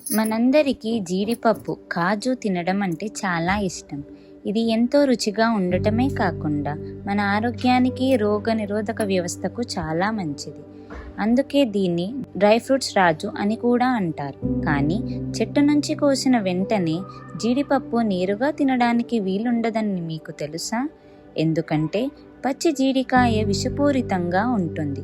మనందరికీ జీడిపప్పు, కాజు తినడం అంటే చాలా ఇష్టం. ఇది ఎంతో రుచిగా ఉండటమే కాకుండా మన ఆరోగ్యానికి, రోగనిరోధక వ్యవస్థకు చాలా మంచిది. అందుకే దీన్ని డ్రై ఫ్రూట్స్ రాజు అని కూడా అంటారు. కానీ చెట్టు నుంచి కోసిన వెంటనే జీడిపప్పు నేరుగా తినడానికి వీలుండదని మీకు తెలుసా? ఎందుకంటే పచ్చి జీడికాయ విషపూరితంగా ఉంటుంది.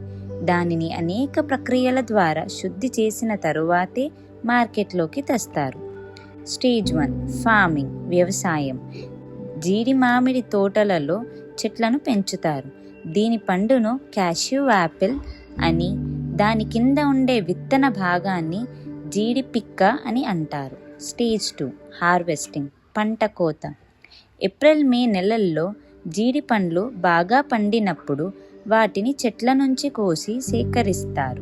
దానిని అనేక ప్రక్రియల ద్వారా శుద్ధి చేసిన తరువాతే మార్కెట్లోకి తెస్తారు. స్టేజ్ 1 ఫార్మింగ్, వ్యవసాయం. జీడి మామిడి తోటలలో చెట్లను పెంచుతారు. దీని పండును క్యాష్యూ యాపిల్ అని, దాని కింద ఉండే విత్తన భాగాన్ని జీడి పిక్క అని అంటారు. స్టేజ్ 2 హార్వెస్టింగ్, పంట కోత. ఏప్రిల్ మే నెలల్లో జీడి పండ్లు బాగా పండినప్పుడు వాటిని చెట్ల నుంచి కోసి సేకరిస్తారు.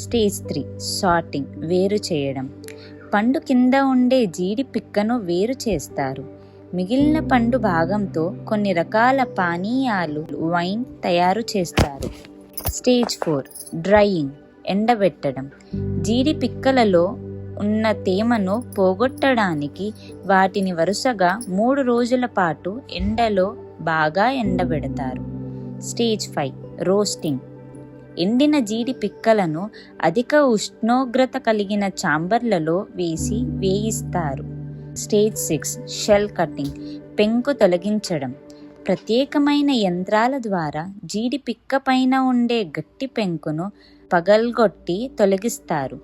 స్టేజ్ 3 సార్టింగ్, వేరు చేయడం. పండు కింద ఉండే జీడి పిక్కను వేరు చేస్తారు. మిగిలిన పండు భాగంతో కొన్ని రకాల పానీయాలు, వైన్ తయారు చేస్తారు. స్టేజ్ 4 డ్రైయింగ్, ఎండబెట్టడం. జీడి పిక్కలలో ఉన్న తేమను పోగొట్టడానికి వాటిని వరుసగా 3 రోజుల పాటు ఎండలో బాగా ఎండబెడతారు. Stage 5 roasting. ఎండిన జీడి పిక్కలను అధిక ఉష్ణోగ్రత కలిగిన ఛాంబర్లలో వేసి వేయిస్తారు. స్టేజ్ 6 షెల్ కటింగ్, పెంకు తొలగించడం. ప్రత్యేకమైన యంత్రాల ద్వారా జీడి పిక్క పైన ఉండే గట్టి పెంకును పగల్గొట్టి తొలగిస్తారు.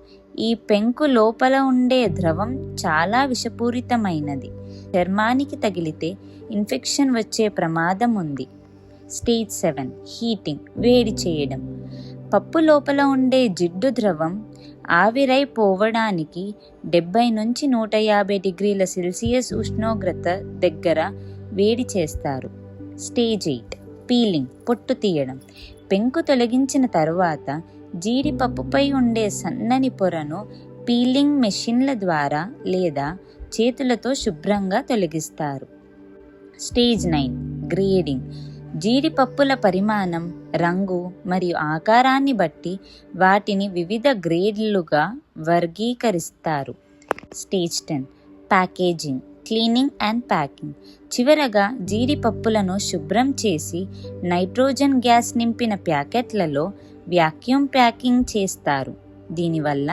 ఈ పెంకు లోపల ఉండే ద్రవం చాలా విషపూరితమైనది. చర్మానికి తగిలితే ఇన్ఫెక్షన్ వచ్చే ప్రమాదం ఉంది. స్టేజ్ 7 హీటింగ్, వేడి చేయడం. పప్పు లోపల ఉండే జిడ్డు ద్రవం ఆవిరై పోవడానికి 70 నుంచి 150 డిగ్రీల సెల్సియస్ ఉష్ణోగ్రత దగ్గర వేడి చేస్తారు. స్టేజ్ 8 పీలింగ్, పొట్టు తీయడం. పెంకు తొలగించిన తరువాత జీడిపప్పుపై ఉండే సన్నని పొరను పీలింగ్ మెషిన్ల ద్వారా లేదా చేతులతో శుభ్రంగా తొలగిస్తారు. Stage 9 grading. జీడిపప్పుల పరిమాణం, రంగు మరియు ఆకారాన్ని బట్టి వాటిని వివిధ గ్రేడ్లుగా వర్గీకరిస్తారు. Stage 10 packaging, cleaning and packing. చివరగా జీడిపప్పులను శుభ్రం చేసి నైట్రోజన్ గ్యాస్ నింపిన ప్యాకెట్లలో వ్యాక్యూమ్ ప్యాకింగ్ చేస్తారు. దీనివల్ల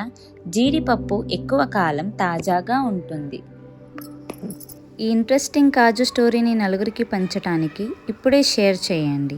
జీడిపప్పు ఎక్కువ కాలం తాజాగా ఉంటుంది. ఈ ఇంట్రెస్టింగ్ కాజు స్టోరీని నలుగురికి పంచడానికి ఇప్పుడే షేర్ చేయండి.